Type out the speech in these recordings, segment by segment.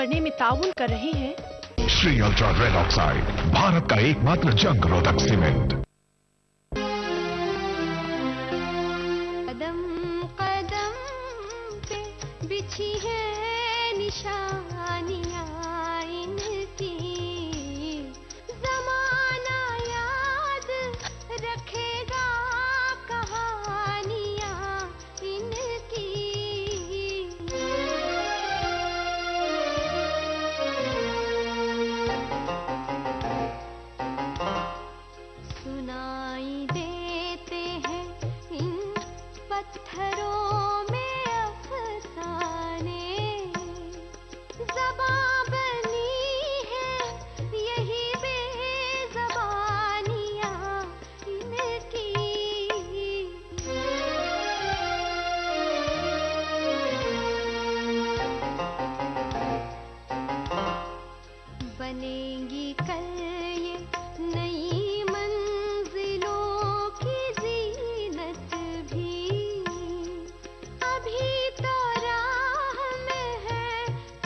करने में ताउन कर रहे हैं। Shri ultra red oxide, Bharat का एकमात्र जंग रोधक सीमेंट। कदम कदम पे बिछी है निशानियां इनकी, जमाना याद रखेगा कहानियां इनकी। सुनाई देते हैं इन पत्थरों में अफसाने, ज़बां बनी है यही बेज़बानियां इनकी। बनेगी कल ये नई मंजिलों की जीनत भी, अभी तो राह में है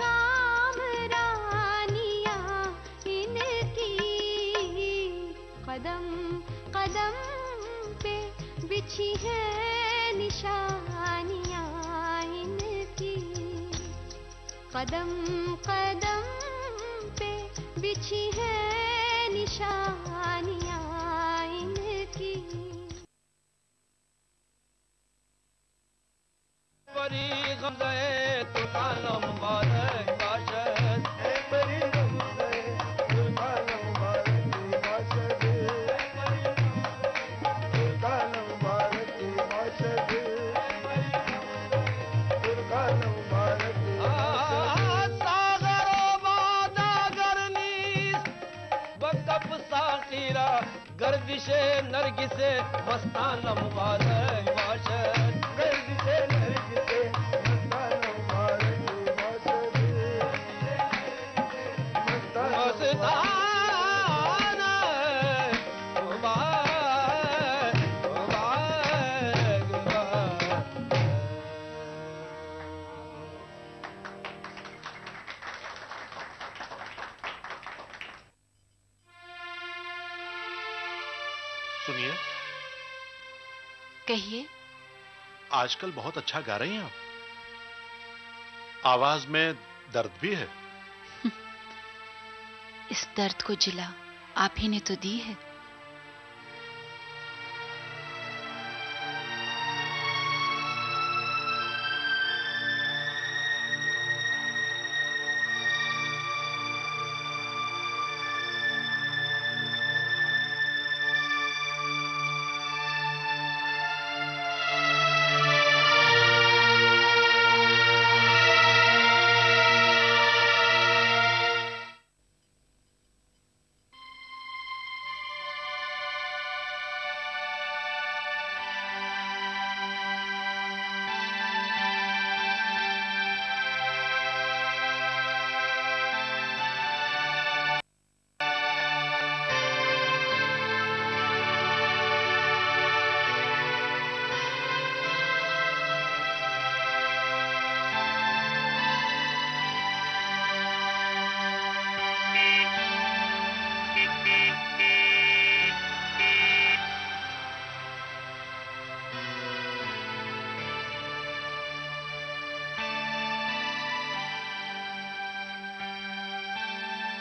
कामरानियां इनकी। कदम कदम पे बिछी है निशानियां इनकी, कदम कदम पे बिछी है निशानियां इनकी। बड़ी गम गए तो कालम मुबारक बाशद, बड़ी गम गए तो कालम मुबारक बाशद, कालम मुबारक बाशद, कालम मुबारक सागर बादा गरनीस बकब साखीरा गर्दिशे नरगिसे मस्ताना मुबारक बाशद, गर्दिशे नरगिसे मस्ताना मुबारक बाशद, मस्ताना मुबारक मुबारक। सुनिए, कहिए। आजकल बहुत अच्छा गा रही हैं आप। आवाज में दर्द भी है। इस दर्द को जिला आप ही ने तो दी है।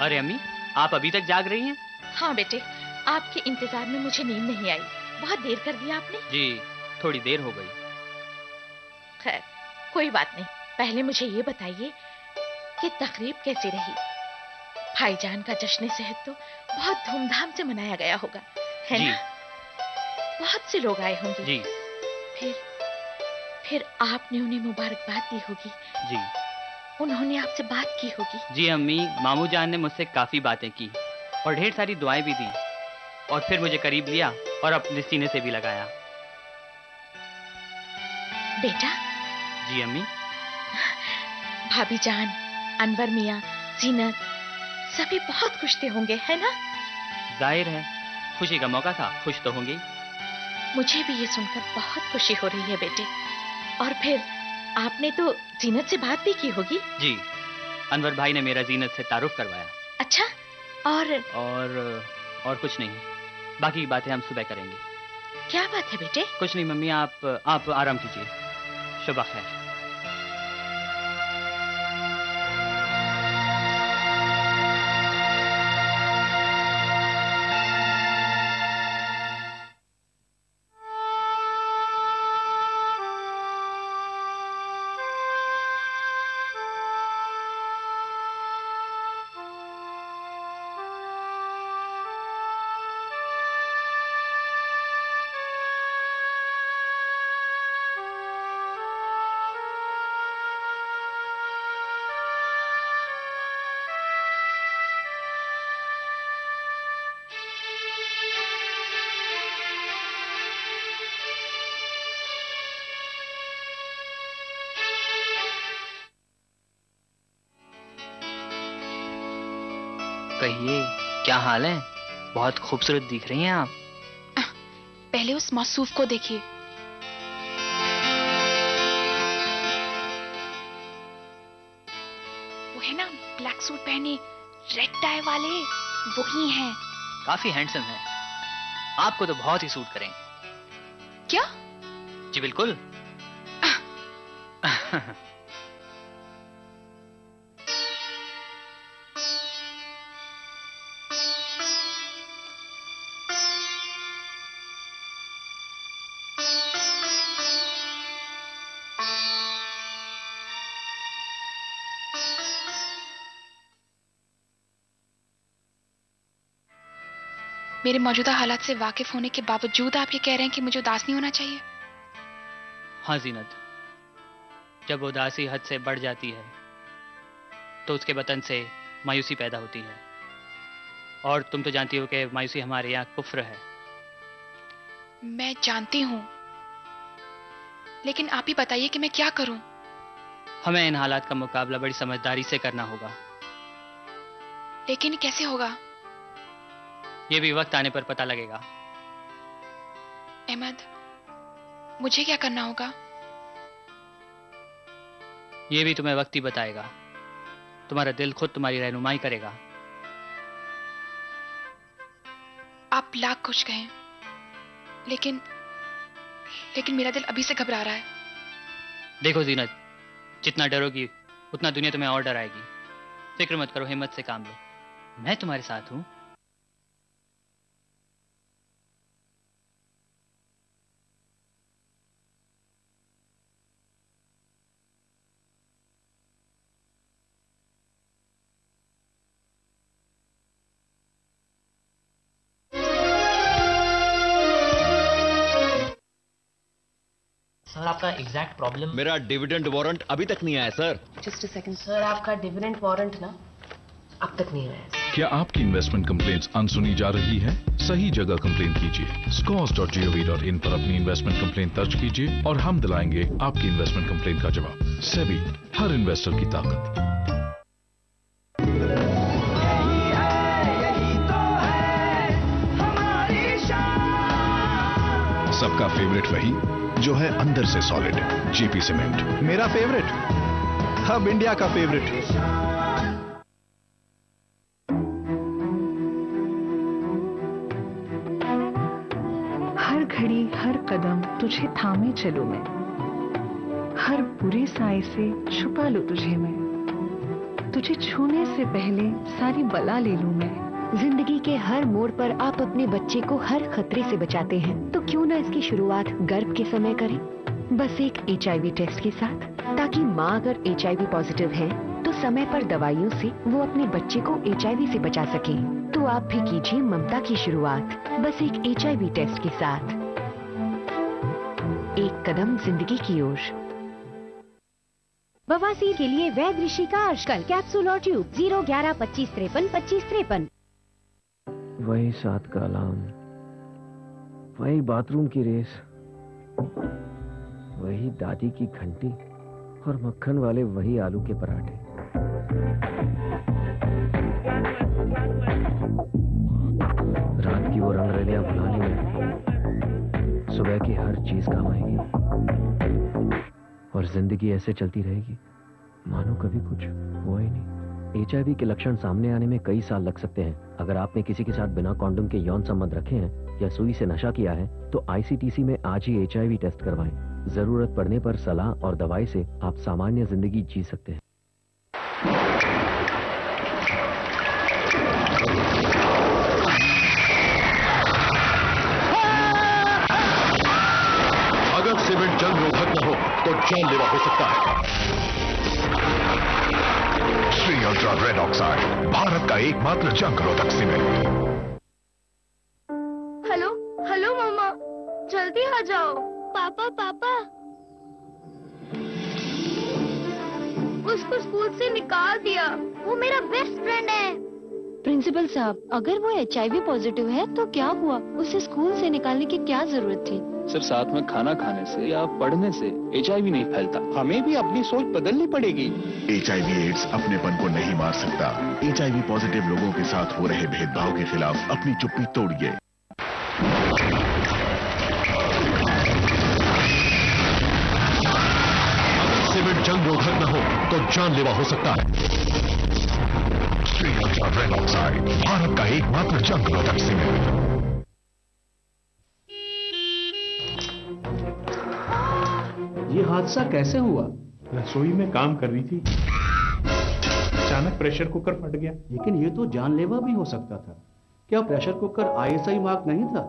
अरे अम्मी, आप अभी तक जाग रही हैं? हाँ बेटे, आपके इंतजार में मुझे नींद नहीं आई। बहुत देर कर दिया आपने। जी, थोड़ी देर हो गई। खैर, कोई बात नहीं। पहले मुझे ये बताइए कि तकरीब कैसी रही? भाईजान का जश्न सेहत तो बहुत धूमधाम से मनाया गया होगा, है जी। ना? बहुत से लोग आए होंगे। जी। फिर आपने उन्हें मुबारकबाद दी होगी। जी। उन्होंने आपसे बात की होगी। जी अम्मी, मामू जान ने मुझसे काफी बातें की और ढेर सारी दुआएं भी दी, और फिर मुझे करीब लिया और अपने सीने से भी लगाया। बेटा। जी अम्मी। भाभी जान, अनवर मियाँ, जीनत सभी बहुत खुश थे होंगे, है ना? जाहिर है, खुशी का मौका था, खुश तो होंगे। मुझे भी ये सुनकर बहुत खुशी हो रही है बेटे। और फिर आपने तो जीनत से बात भी की होगी। जी। अनवर भाई ने मेरा जीनत से तारुफ करवाया। अच्छा, और कुछ नहीं, बाकी की बातें हम सुबह करेंगे। क्या बात है बेटे? कुछ नहीं मम्मी, आप आराम कीजिए। शुभ खैर। कहिए, क्या हाल है? बहुत खूबसूरत दिख रही हैं आप। पहले उस मौसूफ को देखिए। वो है ना, ब्लैक सूट पहने, रेड टाई वाले, वही हैं। काफी हैंडसम है, आपको तो बहुत ही सूट करेंगे। क्या? जी बिल्कुल। मेरे मौजूदा हालात से वाकिफ होने के बावजूद आप ये कह रहे हैं कि मुझे उदास नहीं होना चाहिए? हाँ जीनत, जब उदासी हद से बढ़ जाती है तो उसके बतन से मायूसी पैदा होती है, और तुम तो जानती हो कि मायूसी हमारे यहाँ कुफ्र है। मैं जानती हूँ, लेकिन आप ही बताइए कि मैं क्या करूं? हमें इन हालात का मुकाबला बड़ी समझदारी से करना होगा। लेकिन कैसे होगा? ये भी वक्त आने पर पता लगेगा। अहमद, मुझे क्या करना होगा? ये भी तुम्हें वक्त ही बताएगा। तुम्हारा दिल खुद तुम्हारी रहनुमाई करेगा। आप लाख कुछ कहें, लेकिन मेरा दिल अभी से घबरा रहा है। देखो जीनत, जितना डरोगी उतना दुनिया तुम्हें और डराएगी। फिक्र मत करो, हिम्मत से काम लो, मैं तुम्हारे साथ हूं। सर, आपका एग्जैक्ट प्रॉब्लम? मेरा डिविडेंड वारंट अभी तक नहीं आया sir. Just a second sir, आपका डिविडेंड वारंट ना अब तक नहीं आया। क्या आपकी इन्वेस्टमेंट कंप्लेंट्स अनसुनी जा रही है? सही जगह कंप्लेंट कीजिए। scores.gov.in पर अपनी इन्वेस्टमेंट कंप्लेंट दर्ज कीजिए और हम दिलाएंगे आपकी इन्वेस्टमेंट कंप्लेंट का जवाब। सेबी, हर इन्वेस्टर की ताकत। सबका फेवरेट वही जो है अंदर से सॉलिड। जीपी सीमेंट मेरा फेवरेट, हब इंडिया का फेवरेट। हर घड़ी हर कदम तुझे थामे चलूं मैं, हर बुरे साए से छुपा लूं तुझे मैं, तुझे छूने से पहले सारी बला ले लूं मैं। जिंदगी के हर मोड़ पर आप अपने बच्चे को हर खतरे से बचाते हैं, तो क्यों ना इसकी शुरुआत गर्भ के समय करें, बस एक HIV टेस्ट के साथ, ताकि माँ अगर HIV पॉजिटिव है तो समय पर दवाइयों से वो अपने बच्चे को HIV से बचा सके। तो आप भी कीजिए ममता की शुरुआत बस एक HIV टेस्ट के साथ। एक कदम जिंदगी की ओर। बवासीर के लिए वैद्य ऋषि का आजकल कैप्सूल और ट्यूब 011 25 53 25 53। वही 7 का अलार्म, वही बाथरूम की रेस, वही दादी की घंटी और मक्खन वाले वही आलू के पराठे। रात की वो रंगरलियां भुलाने में सुबह की हर चीज काम आएगी, और जिंदगी ऐसे चलती रहेगी मानो कभी कुछ हुआ ही नहीं। HIV के लक्षण सामने आने में कई साल लग सकते हैं। अगर आपने किसी के साथ बिना कॉन्डोम के यौन संबंध रखे हैं या सुई से नशा किया है तो ICTC में आज ही HIV टेस्ट करवाएं। जरूरत पड़ने पर सलाह और दवाई से आप सामान्य जिंदगी जी सकते हैं। अगर सीमेंट जंग रोधक न हो तो जानलेवा हो सकता है। Shri ultra red oxide, Bharat का एकमात्र जंग रोधक सीमेंट। हेलो हेलो मम्मा, जल्दी आ जाओ। पापा पापा, उसको स्कूल से निकाल दिया। वो मेरा बेस्ट फ्रेंड है। प्रिंसिपल साहब, अगर वो HIV पॉजिटिव है तो क्या हुआ? उसे स्कूल से निकालने की क्या जरूरत थी? सिर्फ साथ में खाना खाने से या पढ़ने से HIV नहीं फैलता। हमें भी अपनी सोच बदलनी पड़ेगी। HIV एड्स अपनेपन को नहीं मार सकता। HIV पॉजिटिव लोगों के साथ हो रहे भेदभाव के खिलाफ अपनी चुप्पी तोड़िए। अगर सीमेंट जंग रोधक न हो तो जानलेवा हो सकता है। Shri ultra red oxide, Bharat का एकमात्र जंग रोधक सीमेंट। ये हादसा कैसे हुआ? रसोई में काम कर रही थी, अचानक प्रेशर कुकर फट गया। लेकिन ये तो जानलेवा भी हो सकता था। क्या प्रेशर कुकर ISI मार्क नहीं था?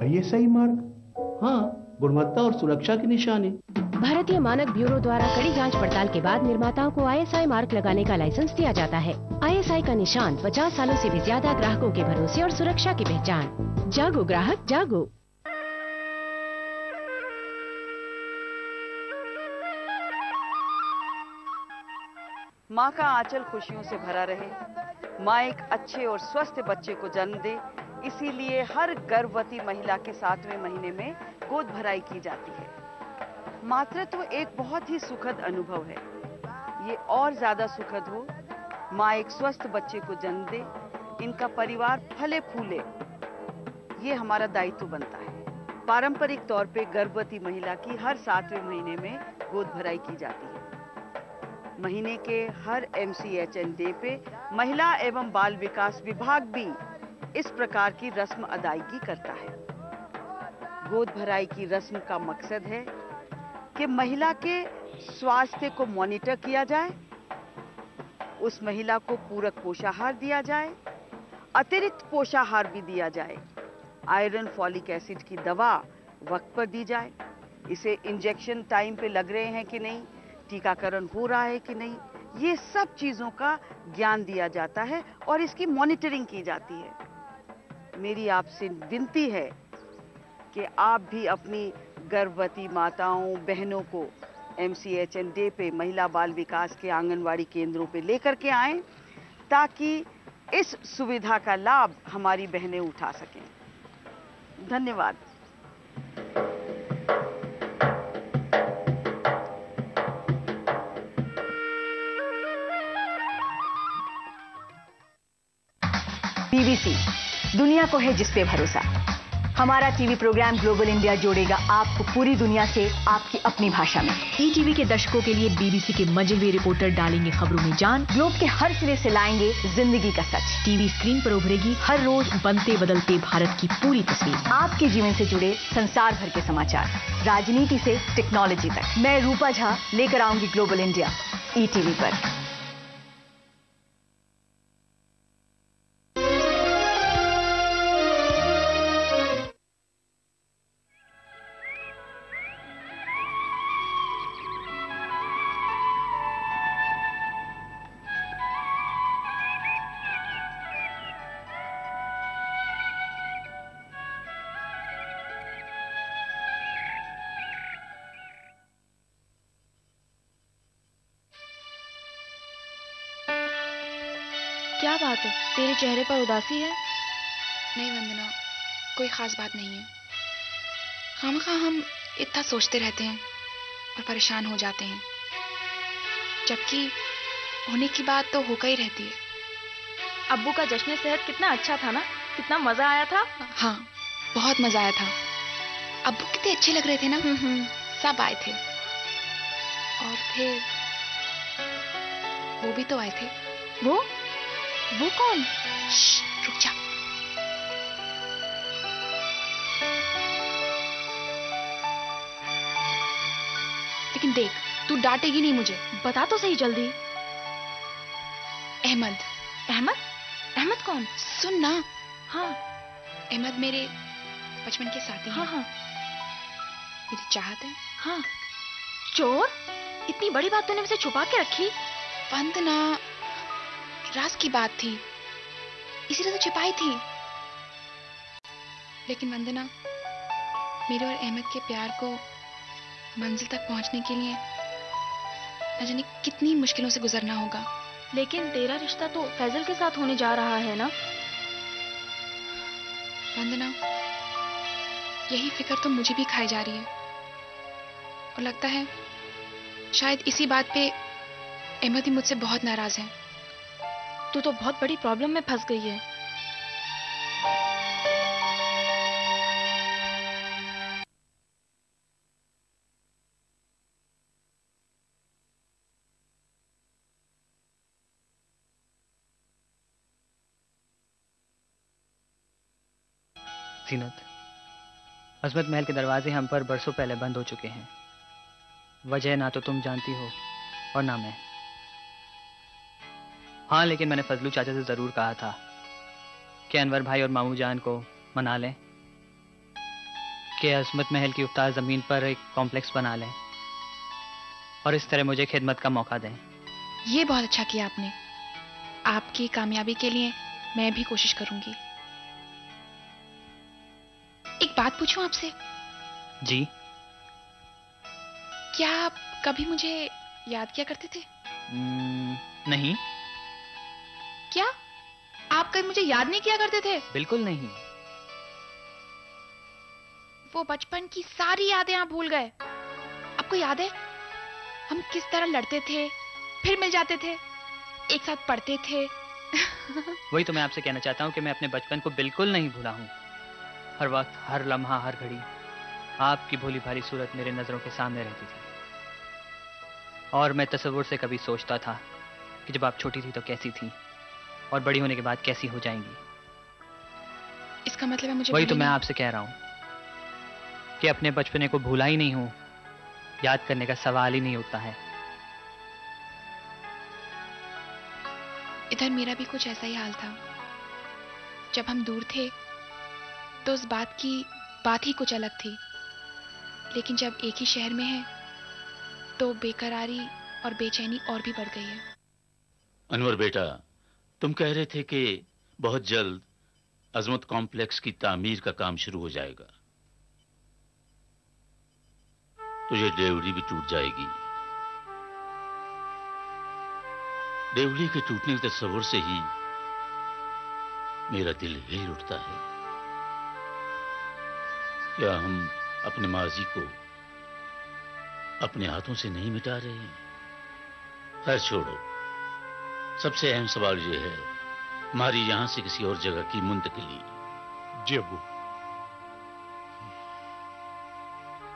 ISI mark? हाँ, गुणवत्ता और सुरक्षा की निशानी। भारतीय मानक ब्यूरो द्वारा कड़ी जांच पड़ताल के बाद निर्माताओं को ISI मार्क लगाने का लाइसेंस दिया जाता है। ISI का निशान 50 सालों से भी ज्यादा ग्राहकों के भरोसे और सुरक्षा की पहचान। जागो ग्राहक जागो। माँ का आंचल खुशियों से भरा रहे, माँ एक अच्छे और स्वस्थ बच्चे को जन्म दे, इसीलिए हर गर्भवती महिला के 7वें महीने में गोद भराई की जाती है। मातृत्व एक बहुत ही सुखद अनुभव है। ये और ज्यादा सुखद हो, माँ एक स्वस्थ बच्चे को जन्म दे, इनका परिवार फले फूले, ये हमारा दायित्व बनता है। पारंपरिक तौर पे गर्भवती महिला की हर 7वें महीने में गोद भराई की जाती है। महीने के हर MCHN डे पे महिला एवं बाल विकास विभाग भी इस प्रकार की रस्म अदायगी करता है। गोद भराई की रस्म का मकसद है कि महिला के स्वास्थ्य को मॉनिटर किया जाए, उस महिला को पूरक पोषाहार दिया जाए, अतिरिक्त पोषाहार भी दिया जाए, आयरन फॉलिक एसिड की दवा वक्त पर दी जाए, इसे इंजेक्शन टाइम पे लग रहे हैं कि नहीं, टीकाकरण हो रहा है कि नहीं, ये सब चीजों का ज्ञान दिया जाता है और इसकी मॉनिटरिंग की जाती है। मेरी आपसे विनती है कि आप भी अपनी गर्भवती माताओं बहनों को MCHN डे पे महिला बाल विकास के आंगनवाड़ी केंद्रों पे लेकर के आएं, ताकि इस सुविधा का लाभ हमारी बहनें उठा सकें। धन्यवाद। BBC, दुनिया को है जिस पे भरोसा। हमारा टीवी प्रोग्राम ग्लोबल इंडिया जोड़ेगा आपको पूरी दुनिया से आपकी अपनी भाषा में। ETV के दर्शकों के लिए BBC के मजे हुए रिपोर्टर डालेंगे खबरों में जान। ग्लोब के हर सिरे से लाएंगे जिंदगी का सच। टीवी स्क्रीन पर उभरेगी हर रोज बनते बदलते भारत की पूरी तस्वीर। आपके जीवन से जुड़े संसार भर के समाचार, राजनीति से टेक्नोलॉजी तक। मैं रूपा झा लेकर आऊंगी ग्लोबल इंडिया ETV पर। क्या बात है, तेरे चेहरे पर उदासी है? नहीं वंदना, कोई खास बात नहीं है। खामखा हम इतना सोचते रहते हैं और परेशान हो जाते हैं, जबकि होने की बात तो होकर ही रहती है। अब्बू का जश्न सेहत कितना अच्छा था ना, कितना मजा आया था। हाँ, बहुत मजा आया था। अब्बू कितने अच्छे लग रहे थे ना। सब आए थे और फिर वो भी तो आए थे। वो कौन? रुक जा। लेकिन देख, तू डांटेगी नहीं मुझे। बता तो सही जल्दी। अहमद। अहमद? अहमद कौन? सुन ना। हाँ, अहमद मेरे बचपन के साथी हैं। हाँ। मेरी चाहत है। हाँ। चोर? इतनी बड़ी बात तूने मुझसे छुपा के रखी? वंदना, राज की बात थी, इसीलिए तो छिपाई थी। लेकिन वंदना, मेरे और अहमद के प्यार को मंजिल तक पहुंचने के लिए न जाने कितनी मुश्किलों से गुजरना होगा। लेकिन तेरा रिश्ता तो फैजल के साथ होने जा रहा है ना? वंदना, यही फिक्र तो मुझे भी खाई जा रही है, और लगता है शायद इसी बात पे अहमद ही मुझसे बहुत नाराज है। तू तो बहुत बड़ी प्रॉब्लम में फंस गई है। जीनत, अजमत महल के दरवाजे हम पर बरसों पहले बंद हो चुके हैं। वजह ना तो तुम जानती हो और ना मैं। हाँ, लेकिन मैंने फजलू चाचा से जरूर कहा था कि अनवर भाई और मामू जान को मना लें कि अजमत महल की उफ्तार जमीन पर एक कॉम्प्लेक्स बना लें और इस तरह मुझे खिदमत का मौका दें। ये बहुत अच्छा किया आपने। आपकी कामयाबी के लिए मैं भी कोशिश करूंगी। एक बात पूछूं आपसे? जी। क्या आप कभी मुझे याद किया करते थे? नहीं। क्या आप कभी मुझे याद नहीं किया करते थे? बिल्कुल नहीं। वो बचपन की सारी यादें आप भूल गए। आपको याद है हम किस तरह लड़ते थे, फिर मिल जाते थे, एक साथ पढ़ते थे? वही तो मैं आपसे कहना चाहता हूँ कि मैं अपने बचपन को बिल्कुल नहीं भूला हूँ। हर वक्त, हर लम्हा, हर घड़ी आपकी भोली भाली सूरत मेरे नजरों के सामने रहती थी, और मैं तस्वुर से कभी सोचता था कि जब आप छोटी थी तो कैसी थी और बड़ी होने के बाद कैसी हो जाएंगी। इसका मतलब है मुझे वही तो मैं आपसे कह रहा हूँ कि अपने बचपने को भूला ही नहीं हूँ, याद करने का सवाल ही नहीं उठता है। इधर मेरा भी कुछ ऐसा ही हाल था। जब हम दूर थे तो उस बात की बात ही कुछ अलग थी, लेकिन जब एक ही शहर में है तो बेकरारी और बेचैनी और भी बढ़ गई है। अनवर बेटा, तुम कह रहे थे कि बहुत जल्द अजमत कॉम्प्लेक्स की तामीर का काम शुरू हो जाएगा, तो ये डेवड़ी भी टूट जाएगी। डेवड़ी के टूटने के तस्वुर से ही मेरा दिल हिल उठता है। क्या हम अपने माजी को अपने हाथों से नहीं मिटा रहे हैं? खैर छोड़ो, सबसे अहम सवाल यह है हमारी यहां से किसी और जगह की मुंतकिली। जी अब्बू।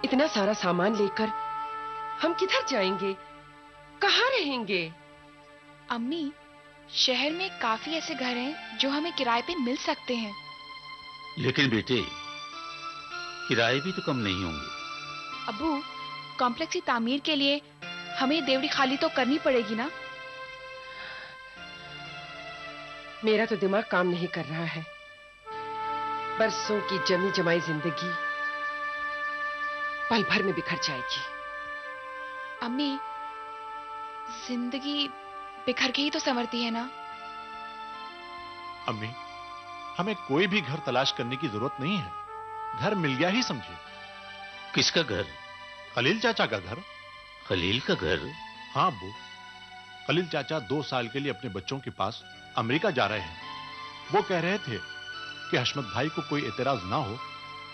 इतना सारा सामान लेकर हम किधर जाएंगे, कहाँ रहेंगे? अम्मी, शहर में काफी ऐसे घर हैं जो हमें किराए पे मिल सकते हैं। लेकिन बेटे, किराए भी तो कम नहीं होंगे। अब्बू, कॉम्प्लेक्स की तामीर के लिए हमें देवड़ी खाली तो करनी पड़ेगी ना? मेरा तो दिमाग काम नहीं कर रहा है। बरसों की जमी जमाई जिंदगी पल भर में बिखर जाएगी। अम्मी, जिंदगी बिखर के ही तो संवरती है ना? अम्मी, हमें कोई भी घर तलाश करने की जरूरत नहीं है। घर मिल गया ही समझिए। किसका घर? खलील चाचा का घर। खलील का घर? हाँ अब्बू, खलील चाचा 2 साल के लिए अपने बच्चों के पास अमेरिका जा रहे हैं। वो कह रहे थे कि हशमत भाई को कोई एतराज ना हो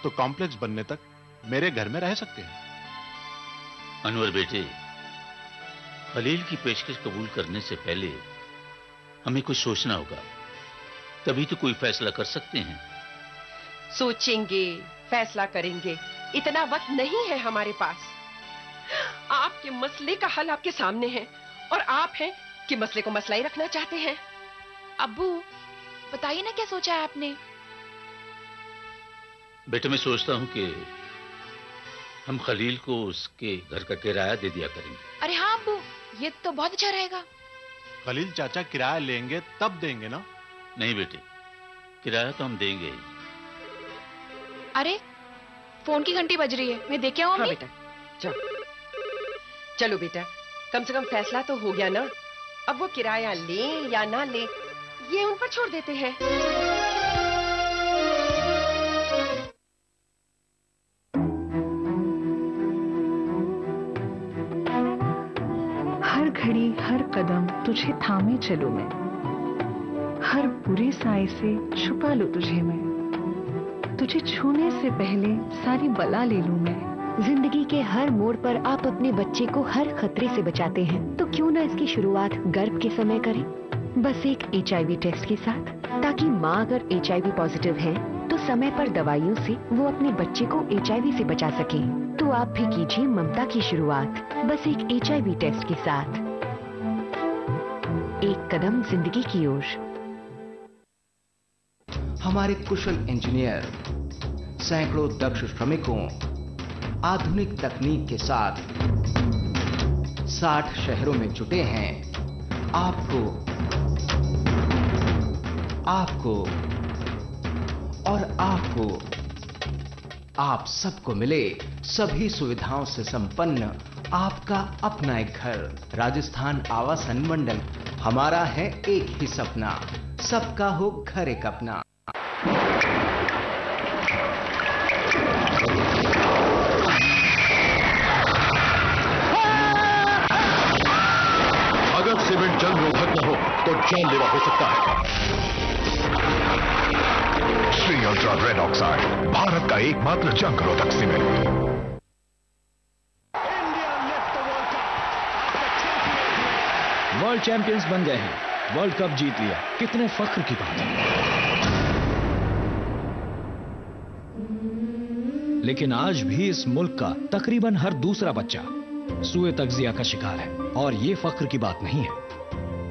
तो कॉम्प्लेक्स बनने तक मेरे घर में रह सकते हैं। अनवर बेटे, खलील की पेशकश कबूल करने से पहले हमें कुछ सोचना होगा, तभी तो कोई फैसला कर सकते हैं। सोचेंगे, फैसला करेंगे, इतना वक्त नहीं है हमारे पास। आपके मसले का हल आपके सामने है और आप हैं कि मसले को मसला ही रखना चाहते हैं। अब्बू बताइए ना, क्या सोचा है आपने? बेटे मैं सोचता हूँ कि हम खलील को उसके घर का किराया दे दिया करेंगे। अरे हाँ अब्बू, ये तो बहुत अच्छा रहेगा। खलील चाचा किराया लेंगे तब देंगे ना? नहीं बेटे, किराया तो हम देंगे ही। अरे फोन की घंटी बज रही है, मैं देख आऊं? हाँ बेटा चलो बेटा, कम से कम फैसला तो हो गया ना। अब वो किराया ले या ना ले, ये उन पर छोड़ देते हैं। हर घड़ी हर कदम तुझे थामे चलूं मैं, हर बुरे साए से छुपा लूं तुझे मैं, तुझे छूने से पहले सारी बला ले लूं मैं। जिंदगी के हर मोड़ पर आप अपने बच्चे को हर खतरे से बचाते हैं, तो क्यों ना इसकी शुरुआत गर्भ के समय करें, बस एक HIV टेस्ट के साथ, ताकि माँ अगर HIV पॉजिटिव है तो समय पर दवाइयों से वो अपने बच्चे को HIV से बचा सके। तो आप भी कीजिए ममता की शुरुआत बस एक HIV टेस्ट के साथ। एक कदम जिंदगी की ओर। हमारे कुशल इंजीनियर सैकड़ों दक्ष श्रमिकों आधुनिक तकनीक के साथ 60 शहरों में जुटे हैं। आपको और आपको आप सबको मिले सभी सुविधाओं से संपन्न आपका अपना एक घर। राजस्थान आवासन मंडल, हमारा है एक ही सपना, सबका हो घर एक अपना। अगर सीमेंट जंग रोधक न हो तो जानलेवा हो सकता है। Shri ultra red oxide, Bharat का एकमात्र जंग रोधक सीमेंट। वर्ल्ड चैंपियंस बन गए हैं, वर्ल्ड कप जीत लिया, कितने फख्र की बात है। लेकिन आज भी इस मुल्क का तकरीबन हर दूसरा बच्चा सूए तग़ज़िया का शिकार है, और ये फख्र की बात नहीं है।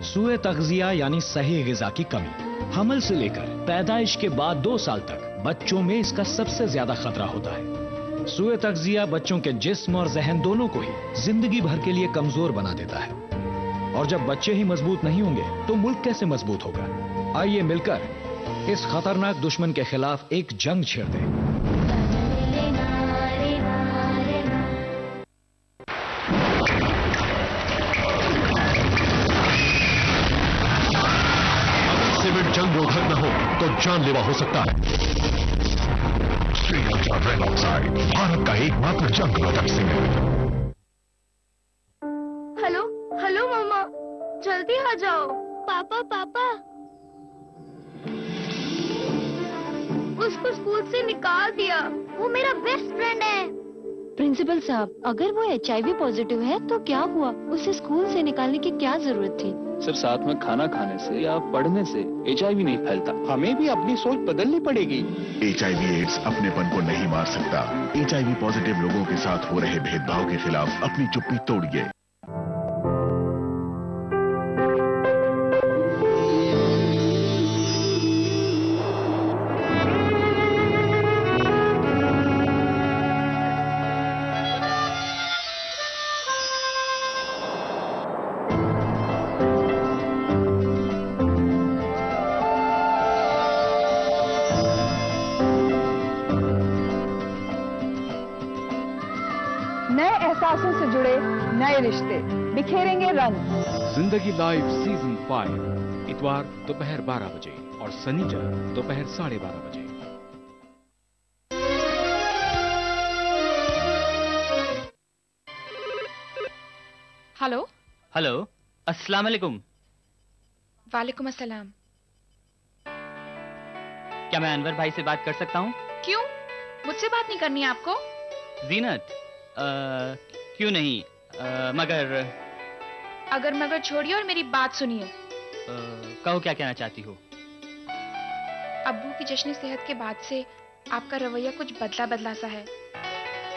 सूए तग़ज़िया यानी सही ग़िज़ा की कमी, हमल से लेकर पैदाइश के बाद 2 साल तक बच्चों में इसका सबसे ज्यादा खतरा होता है। सूए तग़ज़िया बच्चों के जिस्म और ज़हन दोनों को ही जिंदगी भर के लिए कमजोर बना देता है, और जब बच्चे ही मजबूत नहीं होंगे तो मुल्क कैसे मजबूत होगा। आइए मिलकर इस खतरनाक दुश्मन के खिलाफ एक जंग छेड़ दें। जंग रोधक न हो तो जानलेवा हो सकता है। Shri ultra red oxide, Bharat का एकमात्र जंग रोधक सीमेंट। हेलो हेलो मम्मा, जल्दी आ जाओ। पापा पापा, उसको स्कूल से निकाल दिया, वो मेरा बेस्ट फ्रेंड है। प्रिंसिपल साहब, अगर वो HIV पॉजिटिव है तो क्या हुआ? उसे स्कूल से निकालने की क्या जरूरत थी? सिर्फ साथ में खाना खाने से या पढ़ने से HIV नहीं फैलता। हमें भी अपनी सोच बदलनी पड़ेगी। HIV एड्स अपनेपन को नहीं मार सकता। HIV पॉजिटिव लोगों के साथ हो रहे भेदभाव के खिलाफ अपनी चुप्पी तोड़िए। से जुड़े नए रिश्ते बिखेरेंगे रंग। जिंदगी लाइव सीजन 5 इतवार दोपहर 12 बजे और शनिवार दोपहर 12:30 बजे। हेलो हेलो, अस्सलाम वालेकुम। वालेकुम अस्सलाम। क्या मैं अनवर भाई से बात कर सकता हूँ? क्यों, मुझसे बात नहीं करनी है आपको? जीनत, क्यों नहीं, मगर मगर छोड़िए और मेरी बात सुनिए। कहो, क्या कहना चाहती हो? अब्बू की जश्न सेहत के बाद से आपका रवैया कुछ बदला बदला सा है।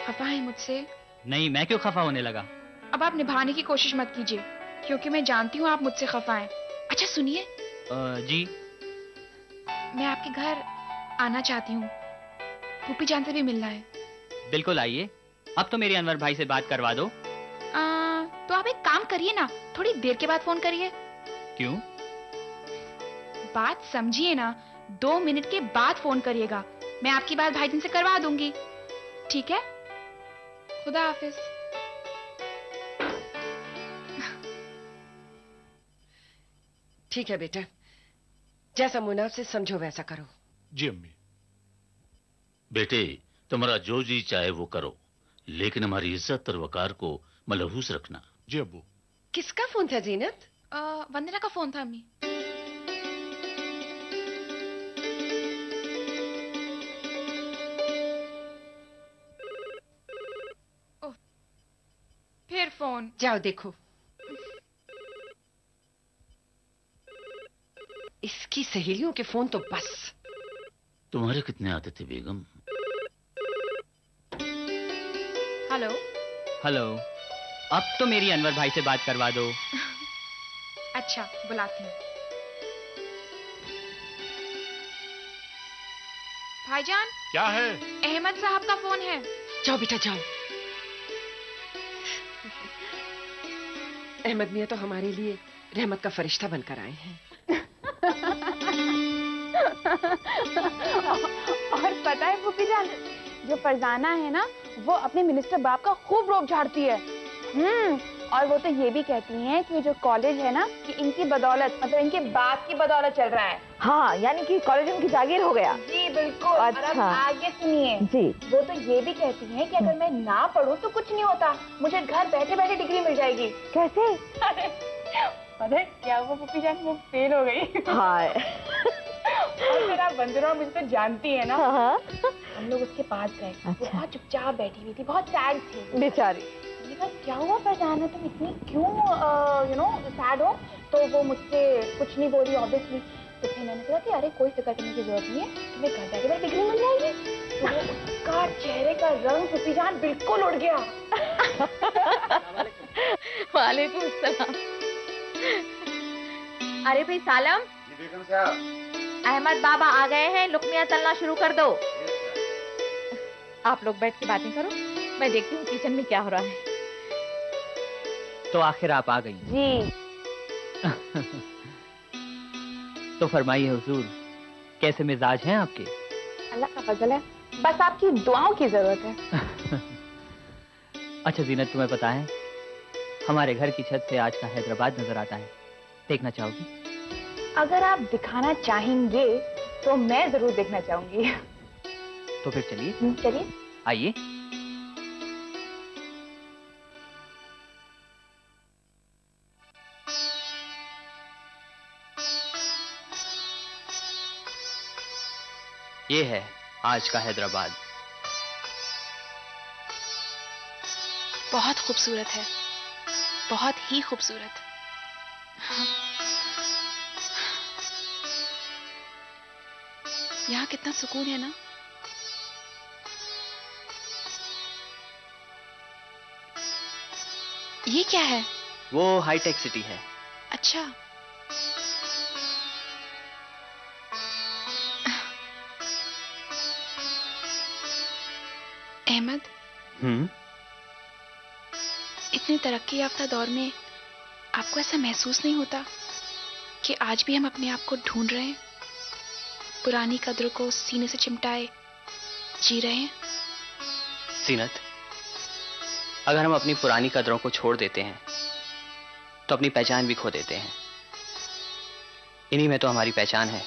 खफा है मुझसे? नहीं, मैं क्यों खफा होने लगा? अब आप निभाने की कोशिश मत कीजिए। क्योंकि मैं जानती हूँ आप मुझसे खफा हैं। अच्छा सुनिए। जी। मैं आपके घर आना चाहती हूँ, पुप्पी जान से भी मिलना है। बिल्कुल आइए। अब तो मेरी अनवर भाई से बात करवा दो। तो आप एक काम करिए ना, थोड़ी देर के बाद फोन करिए। क्यों? बात समझिए ना, 2 मिनट के बाद फोन करिएगा। मैं आपकी बात भाईजान से करवा दूंगी, ठीक है? खुदा हाफिज। ठीक है बेटा, जैसा मुनाफ से समझो वैसा करो। जी अम्मी। बेटे, तुम्हारा जो जी चाहे वो करो, लेकिन हमारी इज्जत और वकार को मलहूस रखना। जी अब्बू। किसका फोन था जीनत? वंदना का फोन था अम्मी। फिर फोन। जाओ देखो। इसकी सहेलियों के फोन तो बस। तुम्हारे कितने आते थे बेगम? हेलो। हेलो। अब तो मेरी अनवर भाई से बात करवा दो। अच्छा, बुलाती हूँ। भाईजान। क्या है? अहमद साहब का फोन है। जाओ बेटा जाओ। अहमद मियाँ तो हमारे लिए रहमत का फरिश्ता बनकर आए हैं। और पता है पुप्पी जान, जो फरजाना है ना, वो अपने मिनिस्टर बाप का खूब रोब झाड़ती है। और वो तो ये भी कहती हैं कि जो कॉलेज है ना, कि इनकी बदौलत, मतलब इनके बाप की बदौलत चल रहा है। हाँ, यानी कि कॉलेज उनकी जागीर हो गया। जी बिल्कुल। अच्छा। और अब आगे सुनिए जी, वो तो ये भी कहती हैं कि अगर मैं ना पढ़ूं तो कुछ नहीं होता, मुझे घर बैठे बैठे डिग्री मिल जाएगी। कैसे? पता है क्या हुआ पुप्पी जान, वो फेल हो गई। हाँ। और फिर आप वंदना मुझे तो जानती है ना। हम लोग उसके पास गए। अच्छा। वो बहुत चुपचाप बैठी हुई थी, बहुत सैड थी बेचारी। क्या हुआ फरजाना, तुम इतनी क्यों सैड हो? तो वो मुझसे कुछ नहीं बोली ऑब्वियसली। तो फिर मैंने कहा कि अरे कोई फिक्र करने की जरूरत नहीं है, तुम्हें घर बैठे बैठे डिग्री मिल जाएगी। तो उसका चेहरे का रंग पुप्पी जान बिल्कुल उड़ गया। वालेकुम सलाम। अरे भाई सालम। बेगम साहब। अहमद बाबा आ गए हैं, लुकमिया तलना शुरू कर दो। आप लोग बैठ के बातें करो, मैं देखती हूँ किचन में क्या हो रहा है। तो आखिर आप आ गई जी। तो फरमाइए हुजूर, कैसे मिजाज हैं आपके? अल्लाह का फजल है, बस आपकी दुआओं की जरूरत है। अच्छा जीनत, तुम्हें पता है हमारे घर की छत से आज का हैदराबाद नजर आता है, देखना चाहोगी? अगर आप दिखाना चाहेंगे तो मैं जरूर देखना चाहूंगी। तो फिर चलिए। चलिए आइए। ये है आज का हैदराबाद। बहुत खूबसूरत है, बहुत ही खूबसूरत। यहाँ कितना सुकून है ना। ये क्या है? वो हाईटेक सिटी है। अच्छा। अहमद। इतने तरक्की याफ्ता दौर में आपको ऐसा महसूस नहीं होता कि आज भी हम अपने आप को ढूंढ रहे हैं, पुरानी कदरों को सीने से चिमटाए जी रहे हैं? सीनत, अगर हम अपनी पुरानी कदरों को छोड़ देते हैं तो अपनी पहचान भी खो देते हैं। इन्हीं में तो हमारी पहचान है।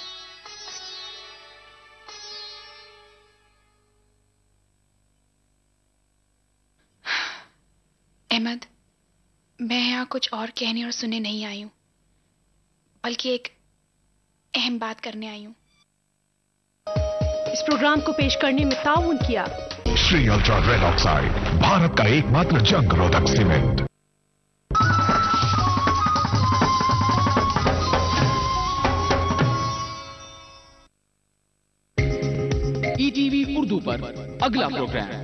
अहमद, मैं यहाँ कुछ और कहने और सुनने नहीं आई हूँ, बल्कि एक अहम बात करने आई हूँ। इस प्रोग्राम को पेश करने में ताउन किया Shri ultra red oxide, Bharat का एकमात्र जंग रोधक सीमेंट। ईटीवी उर्दू पर अगला प्रोग्राम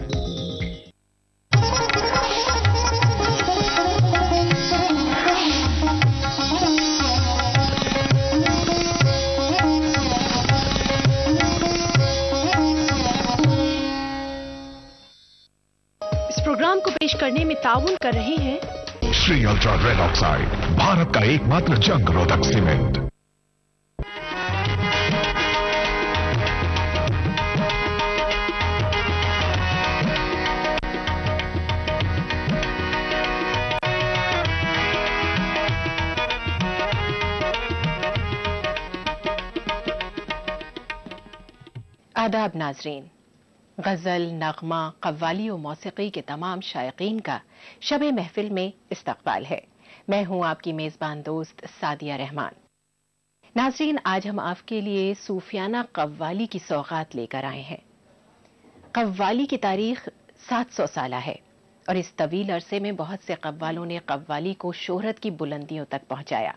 पेश करने में ताउन कर रहे हैं Shri ultra red oxide, Bharat का एकमात्र जंग रोधक सीमेंट। आदाब नाजरीन, गज़ल, नगमा, कव्वाली और मौसीकी के तमाम शायकीन का शब महफिल में इस्तकबाल है। मैं हूं आपकी मेज़बान दोस्त सादिया रहमान। नाजरीन, आज हम आपके लिए सूफियाना कव्वाली की सौगात लेकर आए हैं। कव्वाली की तारीख 700 साल है और इस तवील अरसे में बहुत से कव्वालों ने कव्वाली को शोहरत की बुलंदियों तक पहुंचाया।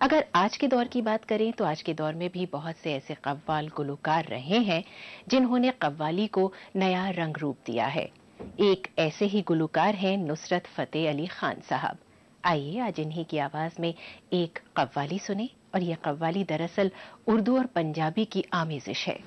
अगर आज के दौर की बात करें तो आज के दौर में भी बहुत से ऐसे कव्वाल गुलकार रहे हैं जिन्होंने कव्वाली को नया रंग रूप दिया है। एक ऐसे ही गुलकार हैं नुसरत फतेह अली खान साहब। आइए आज इन्हीं की आवाज में एक कव्वाली सुने, और यह कव्वाली दरअसल उर्दू और पंजाबी की आमेजिश है।